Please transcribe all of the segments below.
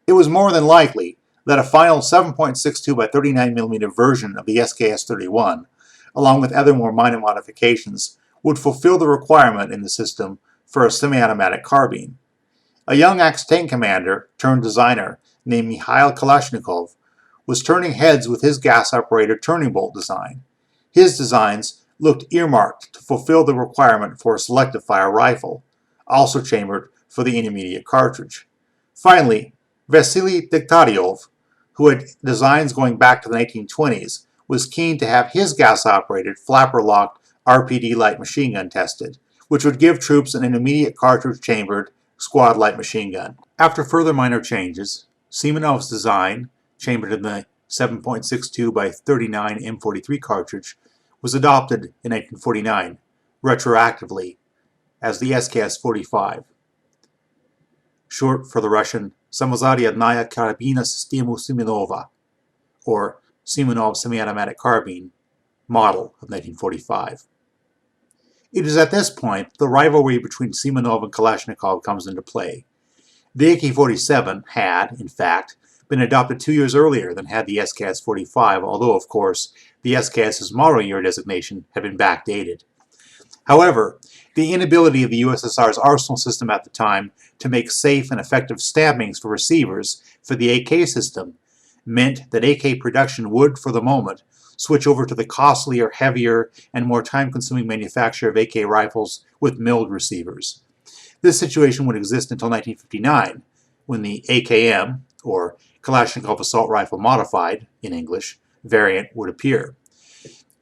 It was more than likely that a final 7.62 by 39mm version of the SKS-31, along with other more minor modifications, would fulfill the requirement in the system for a semi-automatic carbine. A young ex-tank commander turned designer named Mikhail Kalashnikov was turning heads with his gas-operated turning bolt design. His designs looked earmarked to fulfill the requirement for a selective fire rifle, also chambered for the intermediate cartridge. Finally, Vasily Degtyaryov, who had designs going back to the 1920s, was keen to have his gas-operated, flapper-locked RPD light machine gun tested, which would give troops an intermediate cartridge-chambered squad light machine gun. After further minor changes, Simonov's design, chambered in the 7.62 by 39 M43 cartridge, was adopted in 1949, retroactively, as the SKS-45, short for the Russian Samozarядная карабина систему Simonova, or Simonov semi-automatic carbine, model of 1945. It is at this point the rivalry between Simonov and Kalashnikov comes into play. The AK-47 had, in fact, been adopted 2 years earlier than had the SKS-45, although, of course, the SKS's model year designation had been backdated. However, the inability of the USSR's arsenal system at the time to make safe and effective stabbings for receivers for the AK system meant that AK production would, for the moment, switch over to the costlier, heavier, and more time-consuming manufacture of AK rifles with milled receivers. This situation would exist until 1959, when the AKM, or Kalashnikov Assault Rifle Modified, in English, variant would appear.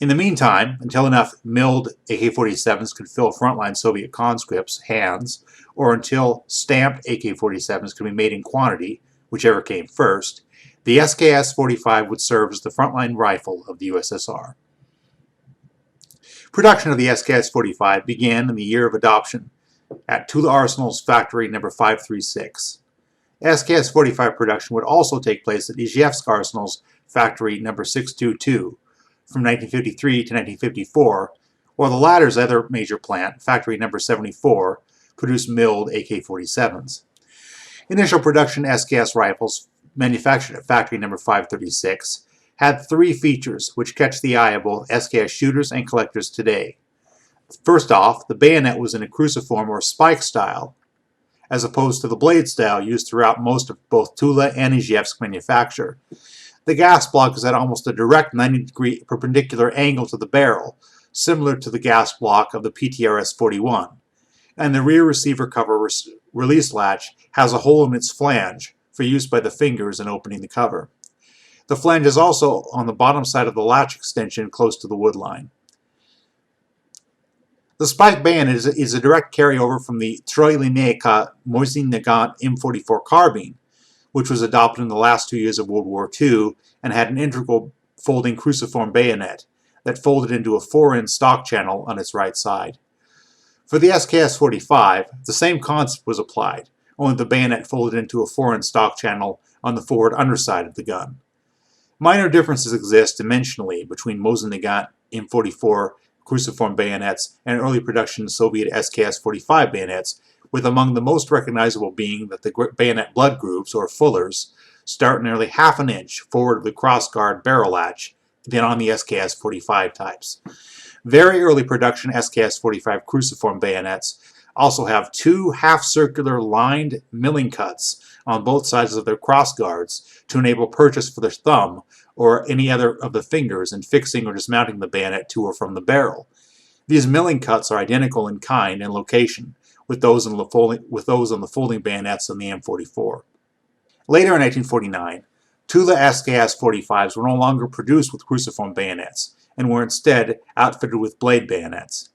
In the meantime, until enough milled AK-47s could fill frontline Soviet conscripts' hands, or until stamped AK-47s could be made in quantity, whichever came first, the SKS-45 would serve as the frontline rifle of the USSR. Production of the SKS-45 began in the year of adoption at Tula Arsenal's factory number 536. SKS-45 production would also take place at Izhevsk Arsenal's factory number 622 from 1953 to 1954, while the latter's other major plant, factory number 74, produced milled AK-47s. Initial production SKS rifles manufactured at factory number 536 had three features which catch the eye of both SKS shooters and collectors today. First off, the bayonet was in a cruciform or spike style, as opposed to the blade style used throughout most of both Tula and Izhevsk manufacture. The gas block is at almost a direct 90-degree perpendicular angle to the barrel, similar to the gas block of the PTRS-41, and the rear receiver cover release latch has a hole in its flange for use by the fingers in opening the cover. The flange is also on the bottom side of the latch extension close to the wood line. The spike bayonet is a direct carryover from the Troy-Lineyka Mosin-Nagant M44 carbine, which was adopted in the last 2 years of World War II and had an integral folding cruciform bayonet that folded into a 4-inch stock channel on its right side. For the SKS-45, the same concept was applied, only the bayonet folded into a 4-inch stock channel on the forward underside of the gun. Minor differences exist dimensionally between Mosin-Nagant M44 cruciform bayonets and early production Soviet SKS-45 bayonets, with among the most recognizable being that the bayonet blood grooves, or fullers, start nearly half an inch forward of the crossguard barrel latch than on the SKS-45 types. Very early production SKS-45 cruciform bayonets also have two half-circular lined milling cuts on both sides of their crossguards to enable purchase for the thumb or any other of the fingers in fixing or dismounting the bayonet to or from the barrel. These milling cuts are identical in kind and location with those on the folding bayonets on the M44. Later in 1949, Tula SKS-45s were no longer produced with cruciform bayonets and were instead outfitted with blade bayonets.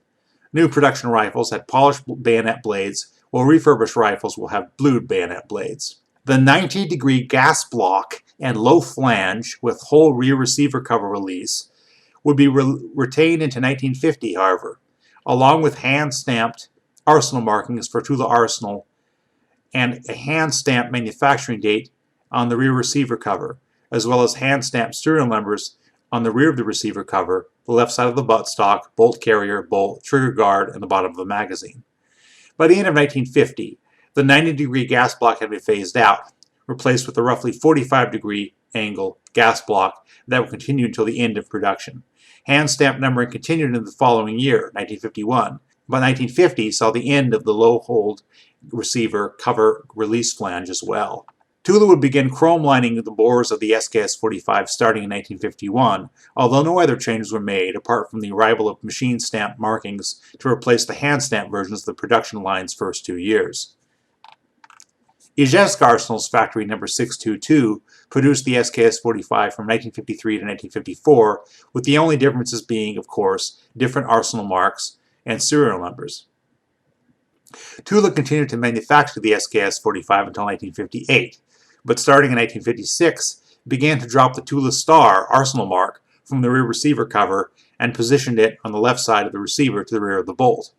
New production rifles had polished bayonet blades, while refurbished rifles will have blued bayonet blades. The 90-degree gas block and low flange with whole rear receiver cover release would be retained into 1950, however, along with hand-stamped arsenal markings for Tula Arsenal and a hand-stamped manufacturing date on the rear receiver cover, as well as hand-stamped serial numbers on the rear of the receiver cover, the left side of the buttstock, bolt carrier, bolt, trigger guard, and the bottom of the magazine. By the end of 1950, the 90-degree gas block had been phased out, replaced with a roughly 45-degree angle gas block that will continue until the end of production. Hand stamp numbering continued in the following year, 1951, but 1950 saw the end of the low-hold receiver cover release flange as well. Tula would begin chrome lining the bores of the SKS-45 starting in 1951, although no other changes were made apart from the arrival of machine stamp markings to replace the hand stamp versions of the production line's first 2 years. Ijevsk Arsenal's factory number 622 produced the SKS-45 from 1953 to 1954, with the only differences being, of course, different arsenal marks and serial numbers. Tula continued to manufacture the SKS-45 until 1958, but starting in 1956, began to drop the Tula Star arsenal mark from the rear receiver cover and positioned it on the left side of the receiver to the rear of the bolt.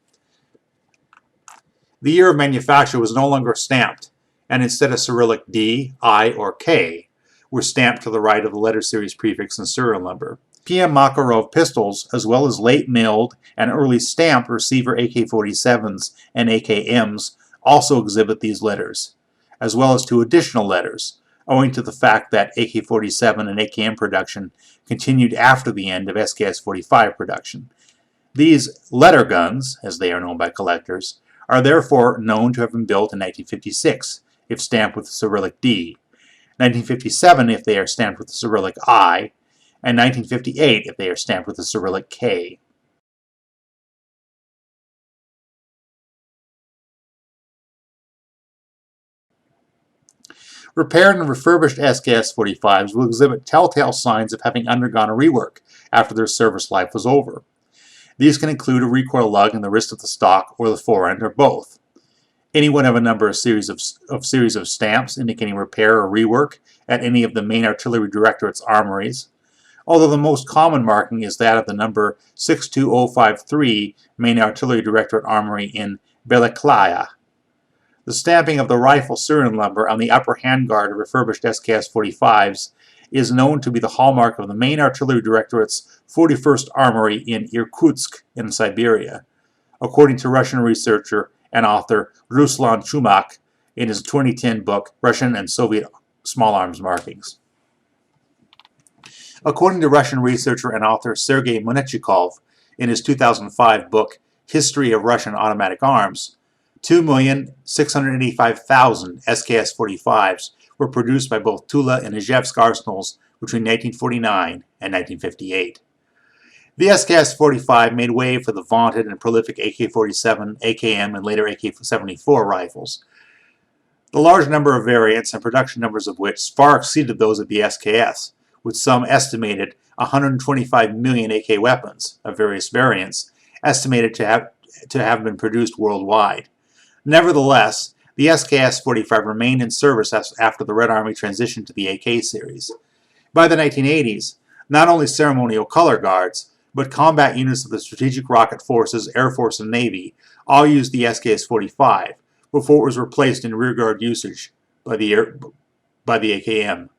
The year of manufacture was no longer stamped, and instead of Cyrillic D, I, or K, were stamped to the right of the letter series prefix and serial number. PM Makarov pistols, as well as late milled and early stamped receiver AK-47s and AKMs, also exhibit these letters, as well as 2 additional letters, owing to the fact that AK-47 and AKM production continued after the end of SKS-45 production. These letter guns, as they are known by collectors, are therefore known to have been built in 1956, if stamped with the Cyrillic D, 1957 if they are stamped with the Cyrillic I, and 1958 if they are stamped with the Cyrillic K. Repaired and refurbished SKS-45s will exhibit telltale signs of having undergone a rework after their service life was over. These can include a recoil lug in the wrist of the stock or the forend, or both. Any one of a number of series of stamps indicating repair or rework at any of the main artillery directorate's armories, although the most common marking is that of the number 62053 Main Artillery Directorate Armory in Belaklaya. The stamping of the rifle serial number on the upper handguard of refurbished SKS-45s is known to be the hallmark of the Main Artillery Directorate's 41st Armory in Irkutsk in Siberia, according to Russian researcher and author Ruslan Chumak in his 2010 book, Russian and Soviet Small Arms Markings. According to Russian researcher and author Sergei Monetchikov in his 2005 book, History of Russian Automatic Arms, 2,685,000 SKS-45s were produced by both Tula and Ijevsk arsenals between 1949 and 1958. The SKS-45 made way for the vaunted and prolific AK-47, AKM, and later AK-74 rifles. The large number of variants and production numbers of which far exceeded those of the SKS, with some estimated 125 million AK weapons of various variants estimated to have been produced worldwide. Nevertheless, the SKS-45 remained in service after the Red Army transitioned to the AK series. By the 1980s, not only ceremonial color guards, but combat units of the Strategic Rocket Forces, Air Force, and Navy all used the SKS-45 before it was replaced in rearguard usage by the AKM.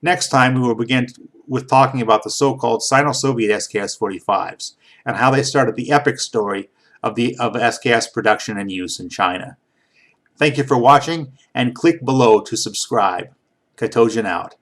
Next time, we will begin with talking about the so-called Sino-Soviet SKS-45s and how they started the epic story of SKS production and use in China. Thank you for watching, and click below to subscribe. Katojan out.